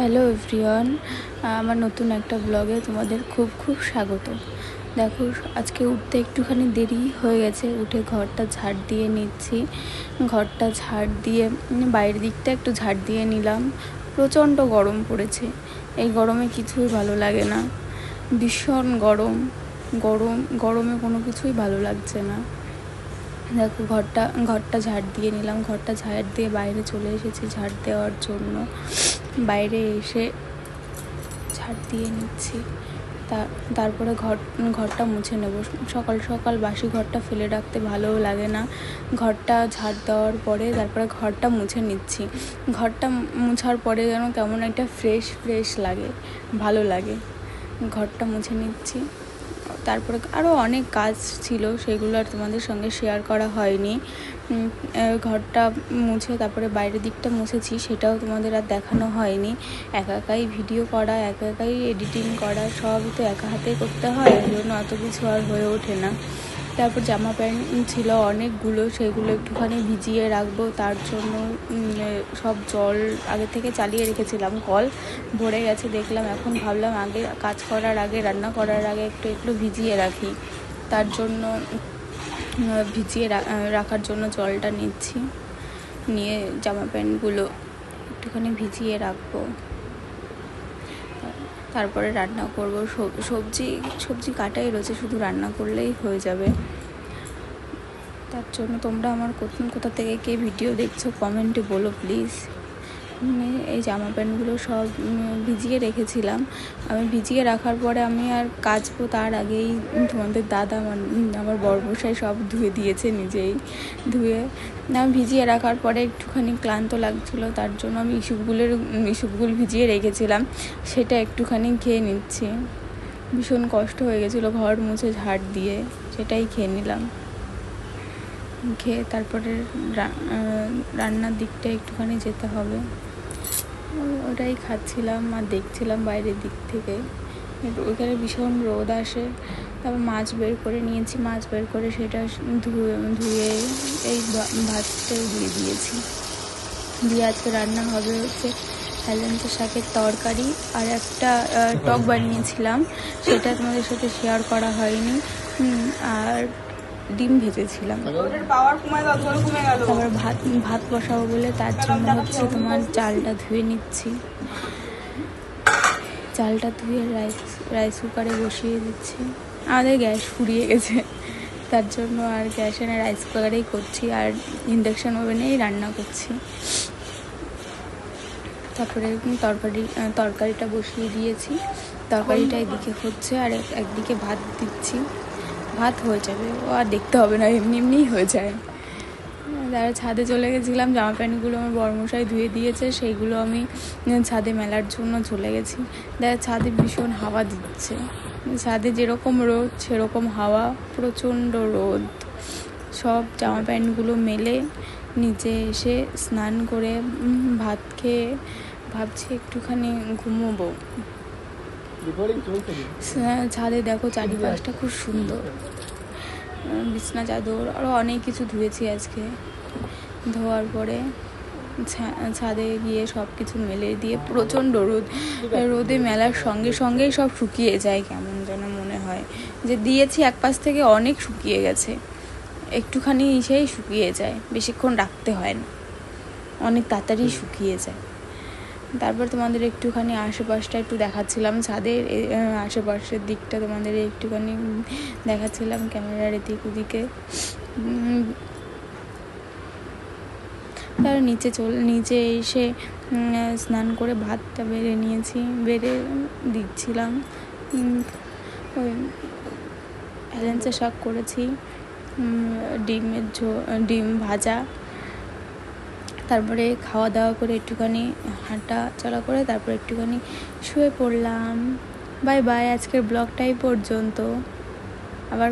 Hello everyone, আমার নতুন একটা ব্লগে তোমাদের খুব খুব স্বাগত। দেখো, আজকে উঠতে একটুখানি দেরি হয়ে গেছে। উঠে ঘরটা ঝাড় দিয়ে নিচ্ছি। ঘরটা ঝাড় দিয়ে বাইরের দিকটা একটু ঝাড় দিয়ে নিলাম। প্রচণ্ড গরম পড়েছে। এই গরমে কিছুই ভালো লাগে না, ভীষণ গরমে কোনো কিছুই ভালো লাগছে না। দেখো, ঘরটা ঝাড় দিয়ে নিলাম। ঘরটা ঝাড় দিয়ে বাইরে চলে এসেছি ঝাড় দেওয়ার জন্য। বাইরে এসে ঝাড় দিয়ে নিচ্ছি। তারপরে ঘরটা মুছে নেব। সকাল সকাল বাসি ঘরটা ফেলে রাখতে ভালোও লাগে না। ঘরটা ঝাড় দেওয়ার পরে তারপরে ঘরটা মুছে নিচ্ছি। ঘরটা মুছার পরে যেন কেমন একটা ফ্রেশ লাগে, ভালো লাগে। ঘরটা মুছে নিচ্ছি। তারপরে আরও অনেক কাজ ছিল, সেগুলো আর তোমাদের সঙ্গে শেয়ার করা হয়নি। ঘরটা মুছে তারপরে বাইরের দিকটা মুছেছি, সেটাও তোমাদের আর দেখানো হয়নি। একাই ভিডিও করা, একাই এডিটিং করা, সবই তো একা হাতেই করতে হয়, ওই জন্য অত কিছু আর হয়ে ওঠে না। তারপর জামা প্যান্ট ছিল অনেকগুলো, সেগুলো একটুখানি ভিজিয়ে রাখবো। তার জন্য সব জল আগে থেকে চালিয়ে রেখেছিলাম, কল ভরে গেছে দেখলাম। এখন ভাবলাম আগে কাজ করার আগে, রান্না করার আগে একটু ভিজিয়ে রাখি। তার জন্য ভিজিয়ে রাখার জন্য জলটা নিচ্ছি, নিয়ে জামা প্যান্টগুলো একটুখানি ভিজিয়ে রাখবো। তারপরে রান্না করব। সবজি কাটাই রয়েছে, শুধু রান্না করলেই হয়ে যাবে। তার জন্য তোমরা আমার কোথা থেকে কে ভিডিও দেখছো কমেন্টে বলো প্লিজ। এই জামা প্যান্টগুলো সব ভিজিয়ে রেখেছিলাম। আমি ভিজিয়ে রাখার পরে আমি আর কাচবো তার আগেই তোমাদের দাদা আমার বড়মশাই সব ধুয়ে দিয়েছে, নিজেই ধুয়ে। আমি ভিজিয়ে রাখার পরে একটুখানি ক্লান্ত লাগছিলো, তার জন্য আমি ইসুপগুলো ভিজিয়ে রেখেছিলাম, সেটা একটুখানি খেয়ে নিচ্ছি। ভীষণ কষ্ট হয়ে গেছিলো ঘর মুছে ঝাড় দিয়ে, সেটাই খেয়ে নিলাম। খেয়ে তারপরে রান্নার দিকটা একটুখানি যেতে হবে, ওটাই খাচ্ছিলাম আর দেখছিলাম বাইরের দিক থেকে। ওইখানে ভীষণ রোদ আসে। তারপর মাছ বের করে নিয়েছি, মাছ বের করে সেটা ধুয়ে এই ভাতটাও দিয়ে দিয়েছি। দিয়ে আজকে রান্না হবে হচ্ছে হেলেঞ্চা শাকের তরকারি, আর একটা টক বানিয়েছিলাম, সেটা তোমাদের সাথে শেয়ার করা হয়নি। আর ডিম ভেজেছিলাম। তারপর ভাত বসাবো বলে তার জন্য হচ্ছে তোমার চালটা ধুয়ে নিচ্ছি। চালটা ধুয়ে রাইস কুকারে বসিয়ে দিচ্ছি। আমাদের গ্যাস ফুরিয়ে গেছে, তার জন্য আর গ্যাস এনে রাইস কুকারেই করছি, আর ইন্ডাকশান ওভেনেই রান্না করছি। তারপরে তরকারিটা বসিয়ে দিয়েছি। তরকারিটা এদিকে হচ্ছে, আর একদিকে ভাত দিচ্ছি। ভাত হয়ে যাবে, ও আর দেখতে হবে না, এমনিই হয়ে যায়। তারা ছাদে চলে গেছিলাম, জামা প্যান্টগুলো আমার বড়মশাই ধুয়ে দিয়েছে, সেইগুলো আমি ছাদে মেলার জন্য চলে গেছি। ছাদে ভীষণ হাওয়া দিচ্ছে, ছাদে যেরকম রোদ সেরকম হাওয়া, প্রচণ্ড রোদ। সব জামা প্যান্টগুলো মেলে নিচে এসে স্নান করে ভাত খেয়ে ভাবছি একটুখানি ঘুমোবো। ছাদে দেখো চারিপাশটা খুব সুন্দর, বিছনা চাদর আরও অনেক কিছু ধুয়েছি আজকে। ধোয়ার পরে ছাদে গিয়ে সব কিছু মেলে দিয়ে, প্রচণ্ড রোদে মেলার সঙ্গেই সব শুকিয়ে যায়, কেমন যেন মনে হয় যে দিয়েছি এক পাশ থেকে অনেক শুকিয়ে গেছে। একটুখানি সেই শুকিয়ে যায়, বেশিক্ষণ রাখতে হয় না, অনেক তাড়াতাড়ি শুকিয়ে যায়। তারপর তোমাদের একটুখানি আশেপাশটা একটু দেখাচ্ছিলাম, ছাদের আশেপাশের দিকটা তোমাদের একটুখানি দেখাচ্ছিলাম ক্যামেরার এদিক ওদিকে। তার নিচে এসে স্নান করে ভাতটা বেড়ে দিচ্ছিলাম। ওই হেলেঞ্চা শাক করেছি, ডিম ভাজা। তারপরে খাওয়া দাওয়া করে একটুখানি হাঁটা চলা করে তারপর একটুখানি শুয়ে পড়লাম। বাই বাই, আজকের ব্লগটাই পর্যন্ত। আবার